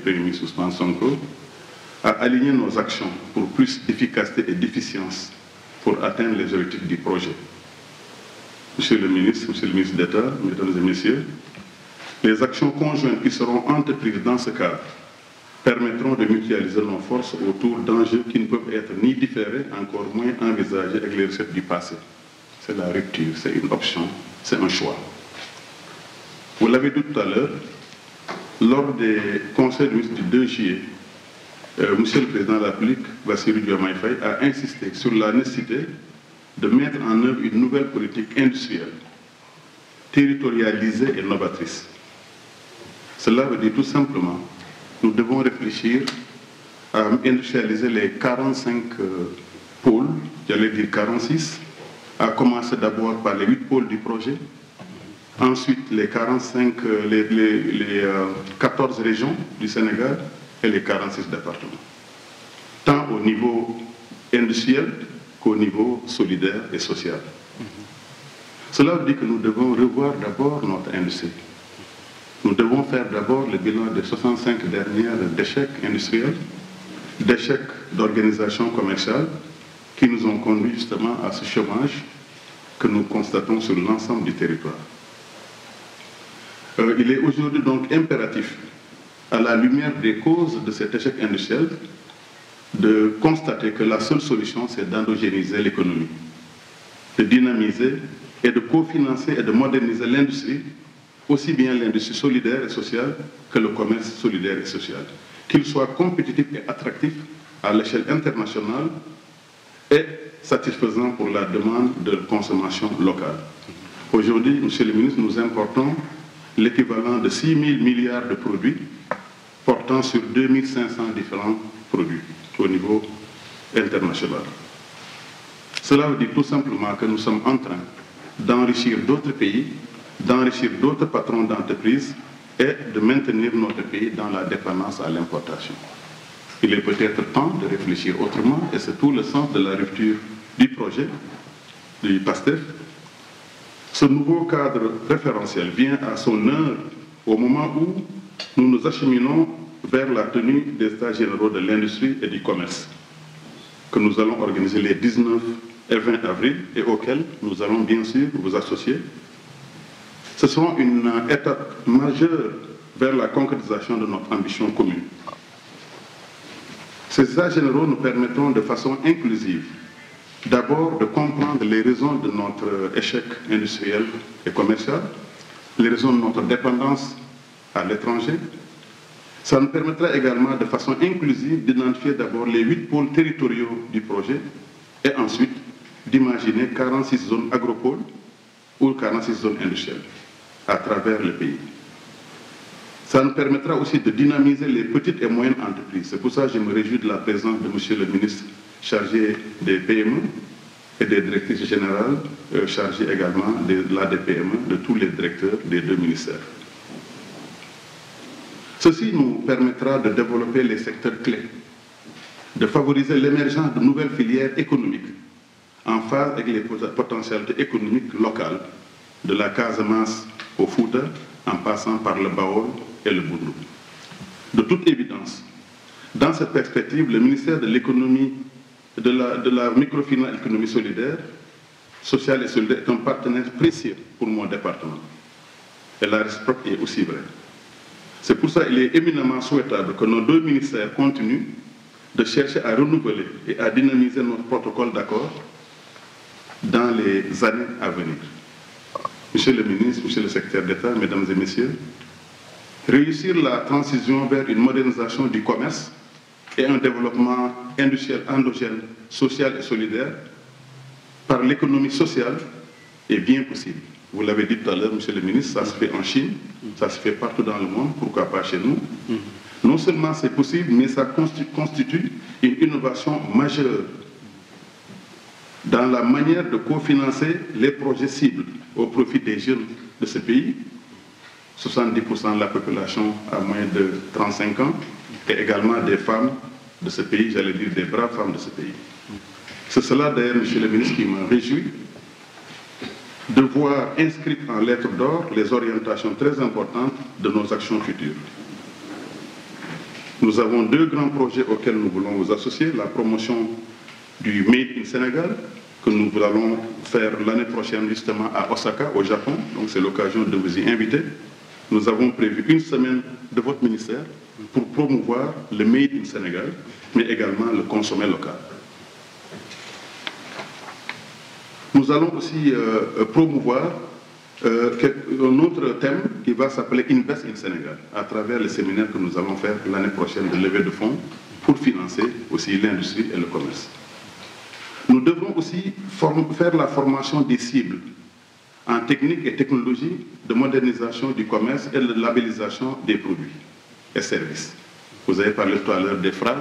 Premier ministre Ousmane Sonko, à aligner nos actions pour plus d'efficacité et d'efficience pour atteindre les objectifs du projet. Monsieur le ministre d'État, Mesdames et Messieurs, les actions conjointes qui seront entreprises dans ce cadre permettront de mutualiser nos forces autour d'enjeux qui ne peuvent être ni différés, encore moins envisagés avec les recettes du passé. C'est la rupture, c'est une option, c'est un choix. Vous l'avez dit tout à l'heure, lors des conseils de ministres du 2 juillet, Monsieur le Président de la République, Bassirou Diomaye Faye, a insisté sur la nécessité de mettre en œuvre une nouvelle politique industrielle, territorialisée et novatrice. Cela veut dire tout simplement, nous devons réfléchir à industrialiser les 45 pôles, j'allais dire 46, à commencer d'abord par les 8 pôles du projet, ensuite les 14 régions du Sénégal et les 46 départements, tant au niveau industriel qu'au niveau solidaire et social. Cela veut dire que nous devons revoir d'abord notre industrie. Nous devons faire d'abord le bilan des 65 dernières d'échecs industriels, d'échecs d'organisation commerciale qui nous ont conduit justement à ce chômage que nous constatons sur l'ensemble du territoire. Il est aujourd'hui donc impératif, à la lumière des causes de cet échec industriel, de constater que la seule solution, c'est d'endogéniser l'économie, de dynamiser et de cofinancer et de moderniser l'industrie, aussi bien l'industrie solidaire et sociale que le commerce solidaire et social, qu'il soit compétitif et attractif à l'échelle internationale et satisfaisant pour la demande de consommation locale. Aujourd'hui, Monsieur le ministre, nous importons l'équivalent de 6 000 milliards de produits portant sur 2500 différents produits au niveau international. Cela veut dire tout simplement que nous sommes en train d'enrichir d'autres pays, d'enrichir d'autres patrons d'entreprises et de maintenir notre pays dans la dépendance à l'importation. Il est peut-être temps de réfléchir autrement et c'est tout le sens de la rupture du projet du PASTEF. Ce nouveau cadre référentiel vient à son heure au moment où nous nous acheminons vers la tenue des États généraux de l'industrie et du commerce que nous allons organiser les 19 et 20 avril et auxquels nous allons bien sûr vous associer. Ce sera une étape majeure vers la concrétisation de notre ambition commune. Ces États généraux nous permettront de façon inclusive d'abord de comprendre les raisons de notre échec industriel et commercial, les raisons de notre dépendance à l'étranger. Ça nous permettra également de façon inclusive d'identifier d'abord les 8 pôles territoriaux du projet et ensuite d'imaginer 46 zones agropoles ou 46 zones industrielles à travers le pays. Ça nous permettra aussi de dynamiser les petites et moyennes entreprises. C'est pour ça que je me réjouis de la présence de Monsieur le ministre chargé des PME et des directrices générales chargées également de l'ADPME, de tous les directeurs des 2 ministères. Ceci nous permettra de développer les secteurs clés, de favoriser l'émergence de nouvelles filières économiques en phase avec les potentialités économiques locales, de la Casamance au Fouta, en passant par le Baol et le Boundou. De toute évidence, dans cette perspective, le ministère de l'économie, de la microfinance et l'économie solidaire, sociale et solidaire est un partenaire précieux pour mon département. Et la réciproque est aussi vraie. C'est pour ça qu'il est éminemment souhaitable que nos 2 ministères continuent de chercher à renouveler et à dynamiser notre protocole d'accord dans les années à venir. Monsieur le ministre, Monsieur le secrétaire d'État, Mesdames et Messieurs, réussir la transition vers une modernisation du commerce et un développement industriel endogène, social et solidaire par l'économie sociale est bien possible. Vous l'avez dit tout à l'heure, Monsieur le ministre, ça se fait en Chine, ça se fait partout dans le monde, pourquoi pas chez nous. Non seulement c'est possible, mais ça constitue une innovation majeure dans la manière de cofinancer les projets cibles au profit des jeunes de ce pays. 70% de la population a moins de 35 ans et également des femmes de ce pays, j'allais dire des braves femmes de ce pays. C'est cela d'ailleurs, Monsieur le ministre, qui me réjouit de voir inscrites en lettres d'or les orientations très importantes de nos actions futures. Nous avons deux grands projets auxquels nous voulons vous associer. La promotion du Made in Sénégal, que nous allons faire l'année prochaine justement à Osaka, au Japon. Donc c'est l'occasion de vous y inviter. Nous avons prévu une semaine de votre ministère pour promouvoir le Made in Sénégal, mais également le consommer local. Nous allons aussi promouvoir un autre thème qui va s'appeler Invest in Sénégal, à travers le séminaire que nous allons faire l'année prochaine de levée de fonds pour financer aussi l'industrie et le commerce. Nous devrons aussi faire la formation des cibles en technique et technologie de modernisation du commerce et de labellisation des produits et services. Vous avez parlé tout à l'heure des FRA,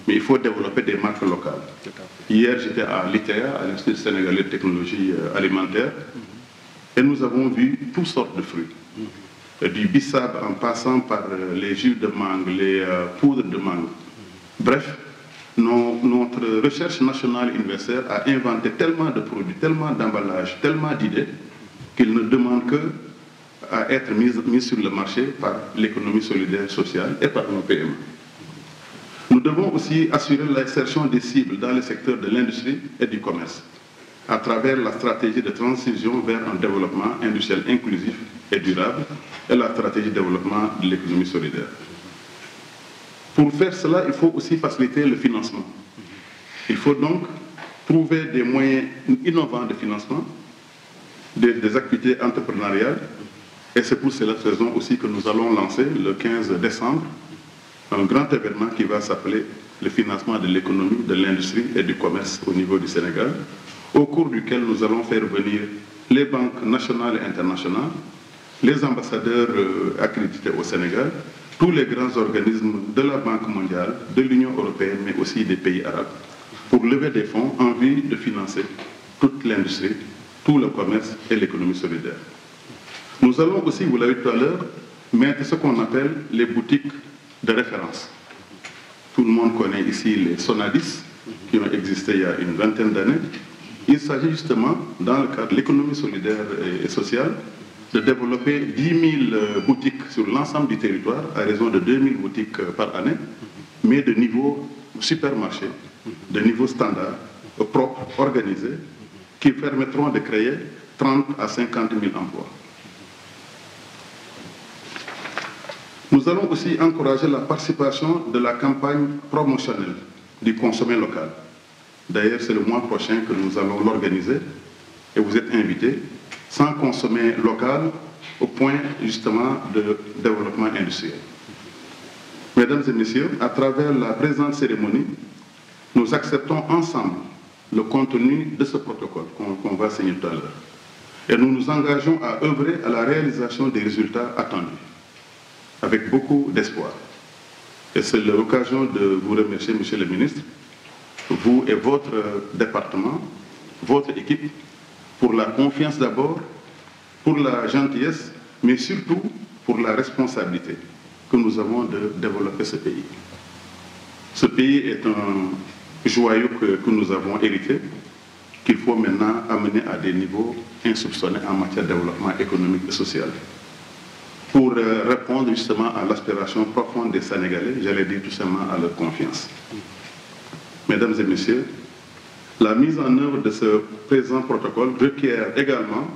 mais il faut développer des marques locales. Hier, j'étais à l'ITEA, à l'Institut sénégalais de technologie alimentaire, et nous avons vu toutes sortes de fruits. Du bissap en passant par les jus de mangue, les poudres de mangue. Bref, notre recherche nationale universitaire a inventé tellement de produits, tellement d'emballages, tellement d'idées, qu'il ne demande qu'à être mis sur le marché par l'économie solidaire sociale et par nos PME. Nous devons aussi assurer l'insertion des cibles dans le secteur de l'industrie et du commerce, à travers la stratégie de transition vers un développement industriel inclusif et durable et la stratégie de développement de l'économie solidaire. Pour faire cela, il faut aussi faciliter le financement. Il faut donc trouver des moyens innovants de financement, des activités entrepreneuriales, et c'est pour cette raison aussi que nous allons lancer le 15 décembre un grand événement qui va s'appeler le financement de l'économie, de l'industrie et du commerce au niveau du Sénégal, au cours duquel nous allons faire venir les banques nationales et internationales, les ambassadeurs accrédités au Sénégal, tous les grands organismes de la Banque mondiale, de l'Union européenne, mais aussi des pays arabes, pour lever des fonds en vue de financer toute l'industrie, tout le commerce et l'économie solidaire. Nous allons aussi, vous l'avez dit tout à l'heure, mettre ce qu'on appelle les boutiques de référence. Tout le monde connaît ici les Sonadis, qui ont existé il y a une vingtaine d'années. Il s'agit justement, dans le cadre de l'économie solidaire et sociale, de développer 10 000 boutiques sur l'ensemble du territoire, à raison de 2 000 boutiques par année, mais de niveau supermarché, de niveau standard, propre, organisé, qui permettront de créer 30 à 50 000 emplois. Nous allons aussi encourager la participation de la campagne promotionnelle du consommer local. D'ailleurs, c'est le mois prochain que nous allons l'organiser et vous êtes invités, sans consommer local au point justement de développement industriel. Mesdames et messieurs, à travers la présente cérémonie, nous acceptons ensemble le contenu de ce protocole qu'on va signer tout à l'heure. Et nous nous engageons à œuvrer à la réalisation des résultats attendus, avec beaucoup d'espoir. Et c'est l'occasion de vous remercier, Monsieur le Ministre, vous et votre département, votre équipe, pour la confiance d'abord, pour la gentillesse, mais surtout pour la responsabilité que nous avons de développer ce pays. Ce pays est un joyau que nous avons hérité, qu'il faut maintenant amener à des niveaux insoupçonnés en matière de développement économique et social. Pour répondre justement à l'aspiration profonde des Sénégalais, j'allais dire tout simplement à leur confiance. Mesdames et messieurs, la mise en œuvre de ce présent protocole requiert également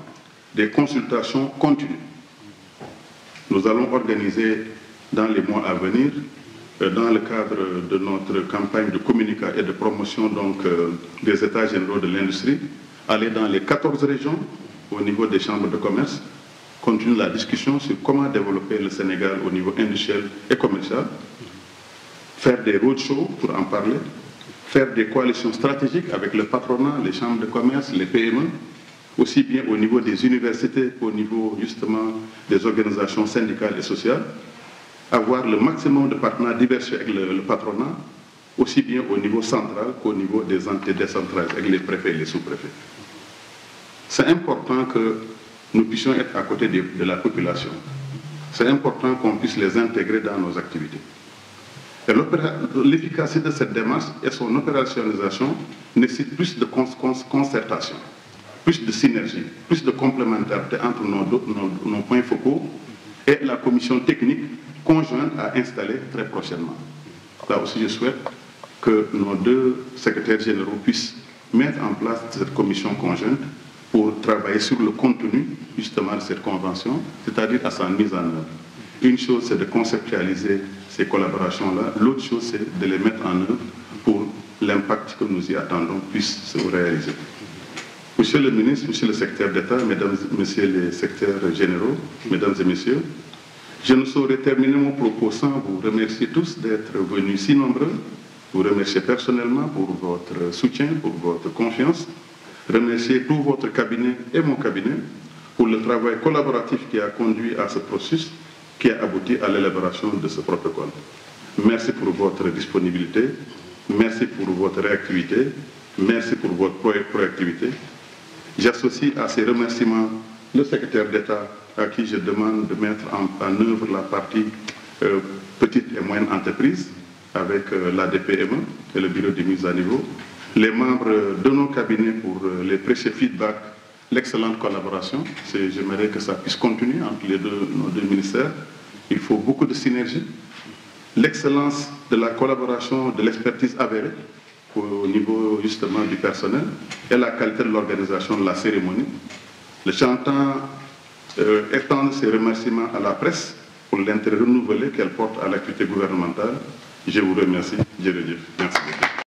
des consultations continues. Nous allons organiser dans les mois à venir, dans le cadre de notre campagne de communication et de promotion des États généraux de l'industrie, aller dans les 14 régions au niveau des chambres de commerce, continuer la discussion sur comment développer le Sénégal au niveau industriel et commercial, faire des roadshows pour en parler, faire des coalitions stratégiques avec le patronat, les chambres de commerce, les PME, aussi bien au niveau des universités qu'au niveau justement des organisations syndicales et sociales, avoir le maximum de partenaires diversifiés avec le patronat, aussi bien au niveau central qu'au niveau des entités décentralisées, avec les préfets et les sous-préfets. C'est important que nous puissions être à côté de la population. C'est important qu'on puisse les intégrer dans nos activités. Et l'efficacité de cette démarche et son opérationnalisation nécessitent plus de concertation, plus de synergie, plus de complémentarité entre nos points focaux et la commission technique conjointe à installer très prochainement. Là aussi, je souhaite que nos deux secrétaires généraux puissent mettre en place cette commission conjointe pour travailler sur le contenu justement de cette convention, c'est-à-dire à sa mise en œuvre. Une chose, c'est de conceptualiser ces collaborations-là. L'autre chose, c'est de les mettre en œuvre pour l'impact que nous y attendons puisse se réaliser. Monsieur le ministre, monsieur le secrétaire d'État, mesdames, messieurs les secrétaires généraux, mesdames et messieurs, je ne saurais terminer mon propos sans vous remercier tous d'être venus si nombreux, vous remercier personnellement pour votre soutien, pour votre confiance, remercier tout votre cabinet et mon cabinet pour le travail collaboratif qui a conduit à ce processus qui a abouti à l'élaboration de ce protocole. Merci pour votre disponibilité, merci pour votre réactivité, merci pour votre proactivité. J'associe à ces remerciements le secrétaire d'État à qui je demande de mettre en œuvre la partie petite et moyenne entreprise avec l'ADPME et le bureau de mise à niveau, les membres de nos cabinets pour les précieux feedbacks, l'excellente collaboration. J'aimerais que ça puisse continuer entre nos deux ministères. Il faut beaucoup de synergie, l'excellence de la collaboration, de l'expertise avérée au niveau justement du personnel et la qualité de l'organisation de la cérémonie. Le chantant étendre ses remerciements à la presse pour l'intérêt renouvelé qu'elle porte à l'activité gouvernementale. Je vous remercie. Merci.